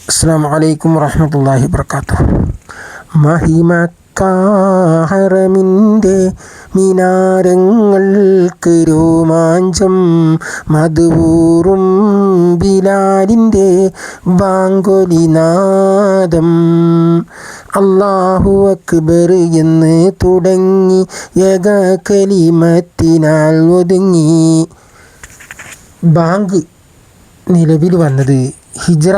അസ്സലാമു അലൈക്കും വറഹ്മത്തുള്ളാഹി വബറകാതുഹു. മഹിമക്ക ഹറമിൻ്റെ മിനാരങ്ങൾക്ക് രോമാഞ്ചം, മധുവൂറും ബിലാലിൻ്റെ ബാങ്കൊലിനാദം. അല്ലാഹു അക്ബർ എന്ന് തുടങ്ങി ഏക കലിമത്തിനാൽ ഒതുങ്ങി. ബാങ്ക് നിലവിൽ വന്നത് ഹിജ്റ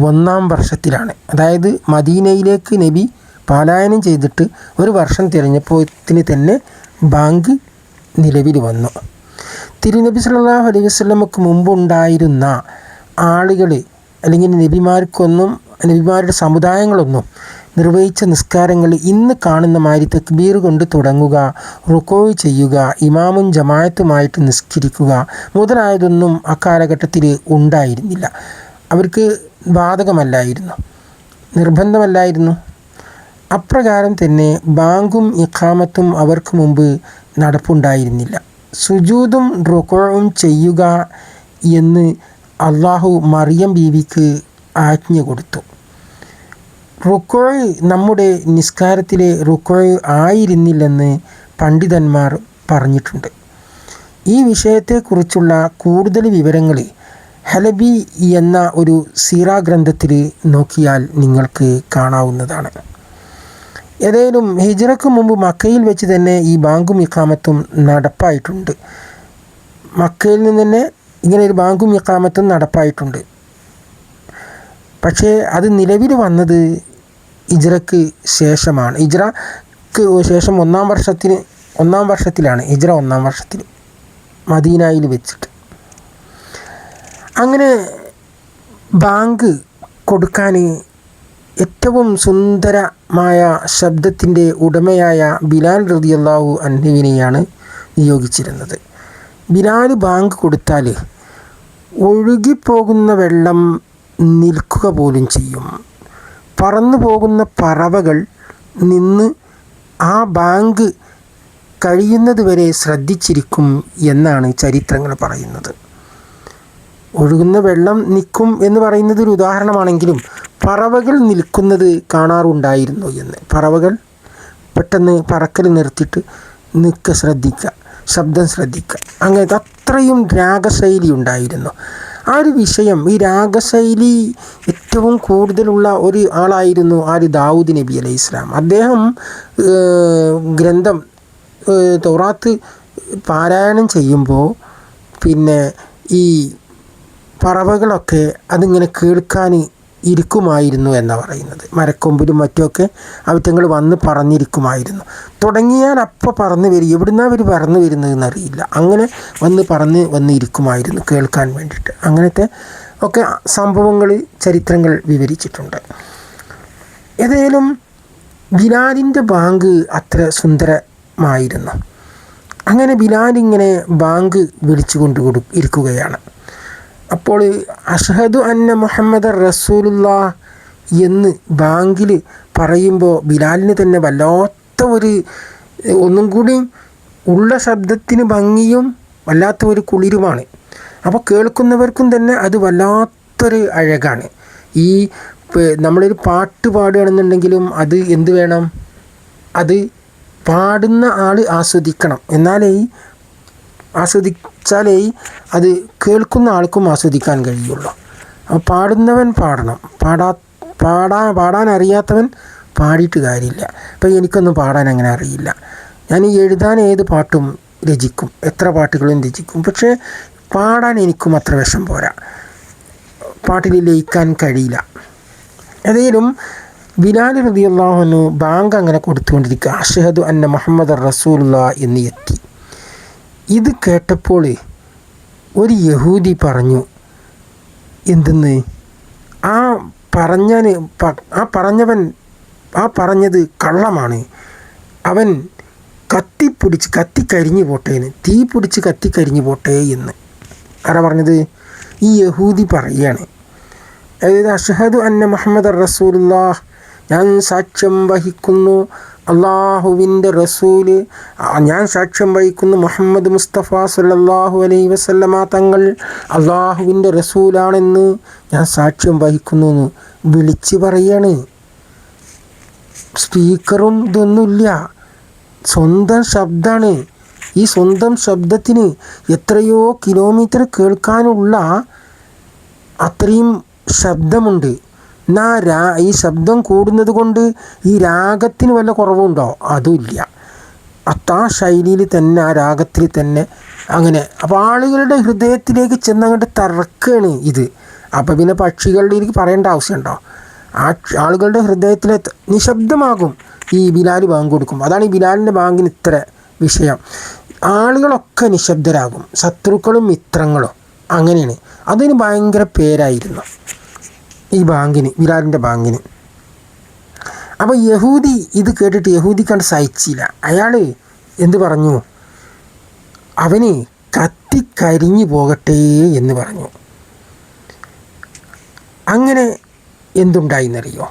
1-ാം വർഷത്തിലാണ്. അതായത് മദീനയിലേക്ക് നബി പലായനം ചെയ്തിട്ട് ഒരു വർഷം തിരഞ്ഞപ്പോഴത്തിന് തന്നെ ബാങ്ക് നിലവിൽ വന്നു. തിരുനബി സല്ലല്ലാഹു അലൈഹി വസല്ലമക്ക് മുമ്പുണ്ടായിരുന്ന ആളുകൾ അല്ലെങ്കിൽ നബിമാരുടെ സമുദായങ്ങളൊന്നും നിർവഹിച്ച നിസ്കാരങ്ങൾ ഇന്ന് കാണുന്ന മാതിരി തക്ബീർ കൊണ്ട് തുടങ്ങുക, റുക്കോഴ് ചെയ്യുക, ഇമാമും ജമാഅത്തുമായിട്ട് നിസ്കരിക്കുക മുതലായതൊന്നും അക്കാലഘട്ടത്തിൽ ഉണ്ടായിരുന്നില്ല. അവർക്ക് ബാധകമല്ലായിരുന്നു, നിർബന്ധമല്ലായിരുന്നു. അപ്രകാരം തന്നെ ബാങ്കും ഇഖാമത്തും അവർക്ക് മുമ്പ് നടപ്പുണ്ടായിരുന്നില്ല. സുജൂദും റുക്കോഉം ചെയ്യുക എന്ന് അള്ളാഹു മറിയം ബീവിക്ക് ആജ്ഞ കൊടുത്തു. റുക്കോഴ് നമ്മുടെ നിസ്കാരത്തിലെ റുക്കോഴ് ആയിരുന്നില്ലെന്ന് പണ്ഡിതന്മാർ പറഞ്ഞിട്ടുണ്ട്. ഈ വിഷയത്തെക്കുറിച്ചുള്ള കൂടുതൽ വിവരങ്ങൾ ഹലബി എന്ന ഒരു സീറാ ഗ്രന്ഥത്തിൽ നോക്കിയാൽ നിങ്ങൾക്ക് കാണാവുന്നതാണ്. ഏതായാലും ഹിജ്റയ്ക്ക് മുമ്പ് മക്കയിൽ വെച്ച് തന്നെ ഈ ബാങ്കും ഇഖാമത്തും നടപ്പായിട്ടുണ്ട്. മക്കയിൽ നിന്ന് തന്നെ ഇങ്ങനെ ഒരു ബാങ്കും ഇഖാമത്തും നടപ്പായിട്ടുണ്ട്. പക്ഷേ അത് നിലവിൽ വന്നത് ഹിജ്റയ്ക്ക് ശേഷമാണ്. ഹിജ്റയ്ക്ക് ശേഷം 1-ാം വർഷത്തിലാണ്. ഹിജ്റ 1-ാം വർഷത്തിൽ മദീനയിൽ വെച്ചിട്ട്. അങ്ങനെ ബാങ്ക് കൊടുക്കാൻ ഏറ്റവും സുന്ദരമായ ശബ്ദത്തിൻ്റെ ഉടമയായ ബിലാൽ റളിയല്ലാഹു അൻഹുവിനെയാണ് നിയോഗിച്ചിരുന്നത്. ബിലാൽ ബാങ്ക് കൊടുത്താൽ ഒഴുകിപ്പോകുന്ന വെള്ളം നിൽക്കുക പോലും ചെയ്യും. പറന്നു പോകുന്ന പറവകൾ നിന്ന് ആ ബാങ്ക് കഴിയുന്നത് വരെ ശ്രദ്ധിച്ചിരിക്കും എന്നാണ് ചരിത്രങ്ങൾ പറയുന്നത്. ഒഴുകുന്ന വെള്ളം നിൽക്കും എന്ന് പറയുന്നത് ഒരു ഉദാഹരണമാണെങ്കിലും പറവകൾ നിൽക്കുന്നത് കാണാറുണ്ടായിരുന്നു എന്ന്. പറവകൾ പെട്ടെന്ന് പറക്കൽ നിർത്തിയിട്ട് നിൽക്കുക, ശ്രദ്ധിക്കുക, ശബ്ദം ശ്രദ്ധിക്കുക. അങ്ങനത്തെ അത്രയും രാഗശൈലി ഉണ്ടായിരുന്നു. ആ ഒരു വിഷയം, ഈ രാഗശൈലി ഏറ്റവും കൂടുതലുള്ള ഒരു ആളായിരുന്നു ദാവൂദ് നബി അലൈഹി ഇസ്ലാം. അദ്ദേഹം ഗ്രന്ഥം തൗറാത്ത് പാരായണം ചെയ്യുമ്പോൾ പിന്നെ ഈ പറവകളൊക്കെ അതിങ്ങനെ കേൾക്കാൻ ഇരിക്കുമായിരുന്നു എന്നാണ് പറയുന്നത്. മരക്കൊമ്പിലും മറ്റുമൊക്കെ അവറ്റങ്ങൾ വന്ന് പറന്നിരിക്കുമായിരുന്നു. തുടങ്ങിയാൽ അപ്പോൾ പറന്ന് വരും. എവിടുന്നാണ് അവർ പറന്ന് വരുന്നതെന്ന് അറിയില്ല. അങ്ങനെ വന്ന് ഇരിക്കുമായിരുന്നു കേൾക്കാൻ വേണ്ടിയിട്ട്. അങ്ങനത്തെ ഒക്കെ സംഭവങ്ങൾ ചരിത്രങ്ങൾ വിവരിച്ചിട്ടുണ്ട്. ഏതായാലും ബിലാലിൻ്റെ ബാങ്ക് അത്ര സുന്ദരമായിരുന്നു. അങ്ങനെ ബിലാലിങ്ങനെ ബാങ്ക് വിളിച്ചു ഇരിക്കുകയാണ്. അപ്പോൾ അഷ്ഹദു അന്ന മുഹമ്മദ് റസൂലുള്ളാഹ് എന്ന് ബാങ്കിൽ പറയുമ്പോൾ ബിലാലിന് തന്നെ വല്ലാത്ത ഒന്നും കൂടി ഉള്ള ശബ്ദത്തിന് ഭംഗിയും വല്ലാത്ത ഒരു കുളിരുമാണ്. അപ്പോൾ കേൾക്കുന്നവർക്കും തന്നെ അത് വല്ലാത്തൊരു അഴകാണ്. ഈ നമ്മളൊരു പാട്ട് പാടുകയാണെന്നുണ്ടെങ്കിലും അത് എന്ത് വേണം, അത് പാടുന്ന ആൾ ആസ്വദിക്കണം. ആസ്വദിച്ചാലേ അത് കേൾക്കുന്ന ആൾക്കും ആസ്വദിക്കാൻ കഴിയുള്ളൂ. അപ്പോൾ പാടുന്നവൻ പാടണം, പാടാൻ അറിയാത്തവൻ പാടിയിട്ട് കാര്യമില്ല. അപ്പോൾ എനിക്കൊന്നും പാടാൻ അങ്ങനെ അറിയില്ല. ഞാൻ എഴുതാൻ ഏത് പാട്ടും രചിക്കും, എത്ര പാട്ടുകളും രചിക്കും. പക്ഷേ പാടാൻ എനിക്കും അത്ര വിഷം പോരാ, പാട്ടിൽ ലയിക്കാൻ കഴിയില്ല. ഏതായാലും ബിലാൽ റളിയല്ലാഹു അൻഹു ബാങ്ക് അങ്ങനെ കൊടുത്തുകൊണ്ടിരിക്കുക. അഷ്ഹദു അന്ന മുഹമ്മദ് റസൂലുള്ളാഹ് എന്ന് എത്തി. ഇത് കേട്ടപ്പോൾ ഒരു യഹൂദി പറഞ്ഞു, എന്തെന്ന്, പറഞ്ഞത് കള്ളമാണ്, അവൻ കത്തിക്കരിഞ്ഞു പോട്ടേന്ന്, തീ പിടിച്ച് കത്തിക്കരിഞ്ഞു പോട്ടേ എന്ന്. ആരാ പറഞ്ഞത്? ഈ യഹൂദി പറയുകയാണ്. അതായത് അഷ്ഹദു അന്ന മുഹമ്മദ് റസൂലുള്ളാഹ്, ഞാൻ സാക്ഷ്യം വഹിക്കുന്നു അള്ളാഹുവിൻ്റെ റസൂല്, ഞാൻ സാക്ഷ്യം വഹിക്കുന്നു മുഹമ്മദ് മുസ്തഫ സല്ലല്ലാഹു അലൈഹി വസല്ലമ തങ്ങൾ അള്ളാഹുവിൻ്റെ റസൂലാണെന്ന് ഞാൻ സാക്ഷ്യം വഹിക്കുന്നു എന്ന് വിളിച്ച് പറയാണ്. സ്പീക്കറും ഇതൊന്നുമില്ല, സ്വന്തം ശബ്ദമാണ്. ഈ സ്വന്തം ശബ്ദത്തിന് എത്രയോ കിലോമീറ്റർ കേൾക്കാനുള്ള അത്രയും ശബ്ദമുണ്ട്. എന്നാൽ ഈ ശബ്ദം കൂടുന്നത് കൊണ്ട് ഈ രാഗത്തിന് വല്ല കുറവുണ്ടോ? അതുമില്ല. ആ ശൈലിയിൽ തന്നെ, ആ രാഗത്തിൽ തന്നെ അങ്ങനെ. അപ്പോൾ ആളുകളുടെ ഹൃദയത്തിലേക്ക് ചെന്നങ്ങോട്ട് തറക്കാണ് ഇത്. അപ്പോൾ പിന്നെ പക്ഷികളുടെ എനിക്ക് പറയേണ്ട ആവശ്യമുണ്ടോ? ആളുകളുടെ ഹൃദയത്തിലെ നിശബ്ദമാകും ഈ ബിലാൽ ബാങ്ക് കൊടുക്കും. അതാണ് ഈ ബിലാലിൻ്റെ ബാങ്കിന് ഇത്ര വിഷയം. ആളുകളൊക്കെ നിശബ്ദരാകും, ശത്രുക്കളും മിത്രങ്ങളും. അങ്ങനെയാണ്. അതിന് ഭയങ്കര പേരായിരുന്നു ഈ ബാങ്കിന്, ബിലാലിൻ്റെ ബാങ്കിന്. അപ്പോൾ യഹൂദി ഇത് കേട്ടിട്ട് യഹൂദി കണ്ട് സഹിച്ചില്ല. അയാൾ എന്ത് പറഞ്ഞു? അവന് കത്തിക്കരിഞ്ഞു പോകട്ടെ എന്ന് പറഞ്ഞു. അങ്ങനെ എന്തുണ്ടായിന്നറിയോ?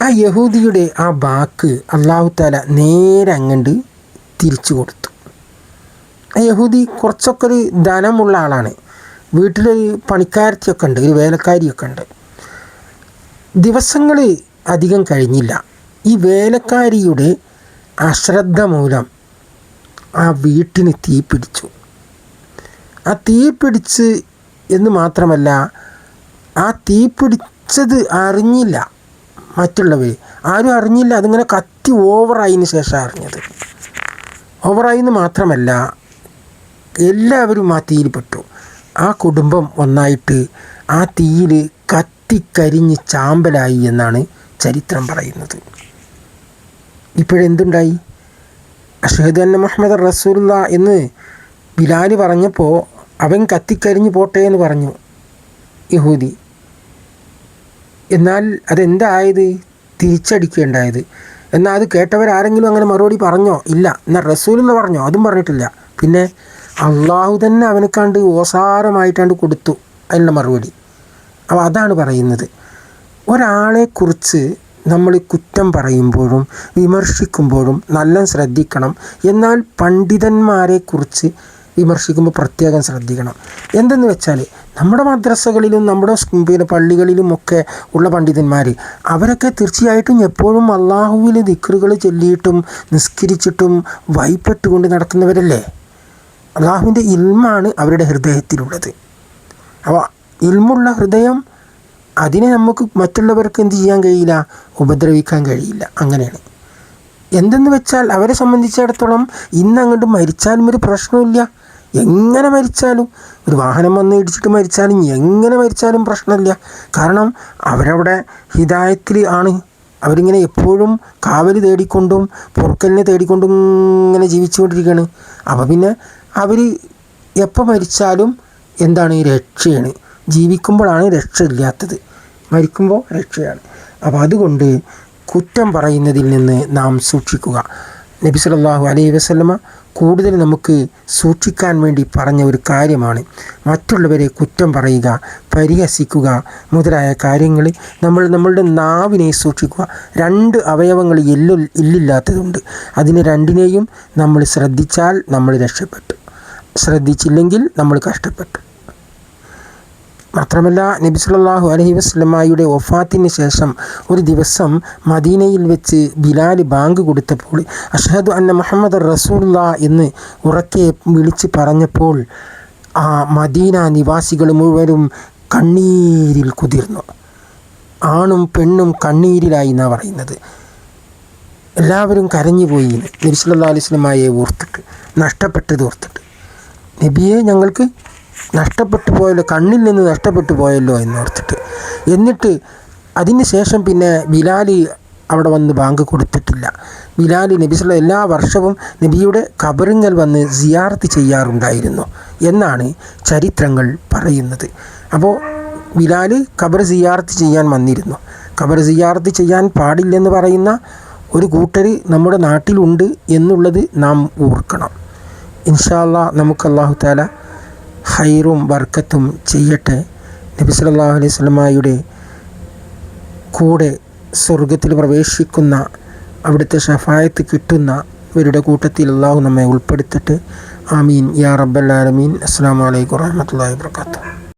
ആ യഹൂദിയുടെ ആ വാക്ക് അല്ലാഹു തആല നേരെ അങ്ങണ്ട് തിരിച്ചു കൊടുത്തു. ആ യഹൂദി കുറച്ചൊക്കെ ഒരു ധനമുള്ള ആളാണ്. വീട്ടിലൊരു പണിക്കാരത്തിയൊക്കെ ഉണ്ട്, ഒരു വേലക്കാരിയൊക്കെ ഉണ്ട്. ദിവസങ്ങൾ അധികം കഴിഞ്ഞില്ല, ഈ വേലക്കാരിയുടെ അശ്രദ്ധ മൂലം ആ വീട്ടിന് തീ പിടിച്ചു. ആ തീ പിടിച്ച് എന്ന് മാത്രമല്ല, ആ തീ പിടിച്ചത് അറിഞ്ഞില്ല മറ്റുള്ളവർ, ആരും അറിഞ്ഞില്ല. അതിങ്ങനെ കത്തി ഓവറായതിന് ശേഷം അറിഞ്ഞത്. ഓവറായിന്ന് മാത്രമല്ല, എല്ലാവരും ആ തീയിൽ പെട്ടു. ആ കുടുംബം ഒന്നായിട്ട് ആ തീയിൽ കത്തിക്കരിഞ്ഞ് ചാമ്പലായി എന്നാണ് ചരിത്രം പറയുന്നത്. ഇപ്പോഴെന്തുണ്ടായി? അഷ്ഹദു അന്ന മുഹമ്മദ് റസൂലുള്ളാഹ് എന്ന് ബിലാൽ പറഞ്ഞപ്പോൾ അവൻ കത്തിക്കരിഞ്ഞ് പോട്ടെ എന്ന് പറഞ്ഞു യഹൂദി. എന്നാൽ അതെന്തായത്? തിരിച്ചടിക്കേണ്ടായത്. എന്നാൽ അത് കേട്ടവരാരെങ്കിലും അങ്ങനെ മറുപടി പറഞ്ഞോ? ഇല്ല. എന്നാൽ റസൂലുള്ള പറഞ്ഞോ? അതും പറഞ്ഞിട്ടില്ല. പിന്നെ അള്ളാഹു തന്നെ അവനക്കാണ്ട് ഓസാരമായിട്ടാണ്ട് കൊടുത്തു അതിനുള്ള മറുപടി. അപ്പോൾ അതാണ് പറയുന്നത്, ഒരാളെക്കുറിച്ച് നമ്മൾ കുറ്റം പറയുമ്പോഴും വിമർശിക്കുമ്പോഴും നല്ല ശ്രദ്ധിക്കണം. എന്നാൽ പണ്ഡിതന്മാരെക്കുറിച്ച് വിമർശിക്കുമ്പോൾ പ്രത്യേകം ശ്രദ്ധിക്കണം. എന്തെന്ന് വെച്ചാൽ നമ്മുടെ മദ്രസകളിലും നമ്മുടെ പള്ളികളിലുമൊക്കെ ഉള്ള പണ്ഡിതന്മാർ, അവരൊക്കെ തീർച്ചയായിട്ടും എപ്പോഴും അള്ളാഹുവിൽ ദിക്റുകൾ ചൊല്ലിയിട്ടും നിസ്കരിച്ചിട്ടും വഴിപ്പെട്ടുകൊണ്ട് നടക്കുന്നവരല്ലേ. അള്ളാഹുവിൻ്റെ ഇൽമാണ് അവരുടെ ഹൃദയത്തിലുള്ളത്. അപ്പോൾ ഇൽമുള്ള ഹൃദയം, അതിനെ നമുക്ക് മറ്റുള്ളവർക്ക് എന്ത് ചെയ്യാൻ കഴിയില്ല? ഉപദ്രവിക്കാൻ കഴിയില്ല. അങ്ങനെയാണ്. എന്തെന്ന് വെച്ചാൽ അവരെ സംബന്ധിച്ചിടത്തോളം ഇന്നങ്ങോട്ട് മരിച്ചാലും ഒരു പ്രശ്നമില്ല. എങ്ങനെ മരിച്ചാലും, ഒരു വാഹനം വന്ന് ഇടിച്ചിട്ട് മരിച്ചാലും എങ്ങനെ മരിച്ചാലും പ്രശ്നമില്ല. കാരണം അവരവിടെ ഹിദായത്തിൽ ആണ്. അവരിങ്ങനെ എപ്പോഴും കാവൽ തേടിക്കൊണ്ടും പൊറുക്കലിനെ തേടിക്കൊണ്ടും ഇങ്ങനെ ജീവിച്ചുകൊണ്ടിരിക്കുകയാണ്. അപ്പോൾ പിന്നെ അവർ എപ്പോൾ മരിച്ചാലും എന്താണ്? രക്ഷയാണ്. ജീവിക്കുമ്പോഴാണ് രക്ഷ ഇല്ലാത്തത്, മരിക്കുമ്പോൾ രക്ഷയാണ്. അപ്പോൾ അതുകൊണ്ട് കുറ്റം പറയുന്നതിൽ നിന്ന് നാം സൂക്ഷിക്കുക. നബി സല്ലല്ലാഹു അലൈഹി വസല്ലമ കൂടുതൽ നമുക്ക് സൂക്ഷിക്കാൻ വേണ്ടി പറഞ്ഞ ഒരു കാര്യമാണ് മറ്റുള്ളവരെ കുറ്റം പറയുക, പരിഹസിക്കുക മുതലായ കാര്യങ്ങൾ. നമ്മളുടെ നാവിനെ സൂക്ഷിക്കുക. 2 അവയവങ്ങൾ എല്ലില്ലാത്തതുണ്ട്. അതിനെ രണ്ടിനെയും നമ്മൾ ശ്രദ്ധിച്ചാൽ നമ്മൾ രക്ഷപ്പെട്ടു, ശ്രദ്ധിച്ചില്ലെങ്കിൽ നമ്മൾ കഷ്ടപ്പെട്ടു. മാത്രമല്ല നബി സല്ലല്ലാഹു അലൈഹി വസല്ലമയുടെ വഫാത്തിന് ശേഷം ഒരു ദിവസം മദീനയിൽ വെച്ച് ബിലാൽ ബാങ്ക് കൊടുത്തപ്പോൾ അഷ്ഹദു അന്ന മുഹമ്മദ് റസൂലുള്ളാഹ് എന്ന് ഉറക്കെ വിളിച്ച് പറഞ്ഞപ്പോൾ ആ മദീന നിവാസികൾ മുഴുവനും കണ്ണീരിൽ കുതിർന്നു. ആണും പെണ്ണും കണ്ണീരിലായി എന്നാണ് പറയുന്നത്. എല്ലാവരും കരഞ്ഞുപോയി നബി സല്ലല്ലാഹു അലൈഹി വസല്ലമയെ ഓർത്തിട്ട്, നഷ്ടപ്പെട്ടത് ഓർത്തിട്ട്. നബിയെ ഞങ്ങൾക്ക് നഷ്ടപ്പെട്ടു പോയല്ലോ, കണ്ണിൽ നിന്ന് നഷ്ടപ്പെട്ടു പോയല്ലോ എന്നോർത്തിട്ട്. എന്നിട്ട് അതിന് ശേഷം പിന്നെ ബിലാൽ അവിടെ വന്ന് ബാങ്ക് കൊടുത്തിട്ടില്ല. ബിലാൽ നബി സല്ലല്ലാഹു എല്ലാ വർഷവും നബിയുടെ ഖബറിങ്കൽ വന്ന് സിയാറത്ത് ചെയ്യാറുണ്ടായിരുന്നു എന്നാണ് ചരിത്രങ്ങൾ പറയുന്നത്. അപ്പോൾ ബിലാൽ ഖബർ സിയാറത്ത് ചെയ്യാൻ വന്നിരുന്നു. ഖബർ സിയാറത്ത് ചെയ്യാൻ പാടില്ലെന്ന് പറയുന്ന ഒരു കൂട്ടർ നമ്മുടെ നാട്ടിലുണ്ട് എന്നുള്ളത് നാം ഓർക്കണം. ഇൻഷാ അല്ലാഹ് നമുക്ക് അല്ലാഹു തആല ഹൈറും ബർക്കത്തും ചെയ്യട്ടെ. നബി സല്ലല്ലാഹു അലൈഹി വസല്ലമയുടെ കൂടെ സ്വർഗത്തിൽ പ്രവേശിക്കുന്ന അവിടുത്തെ ഷഫായത്ത് കിട്ടുന്നവരുടെ കൂട്ടത്തിൽ അള്ളാഹു നമ്മെ ഉൾപ്പെടുത്തിട്ട് ആമീൻ യാ റബ്ബൽ ആലമീൻ. അസ്സലാമു അലൈക്കും വറഹ്മത്തുള്ളാഹി വബറകാതുഹു.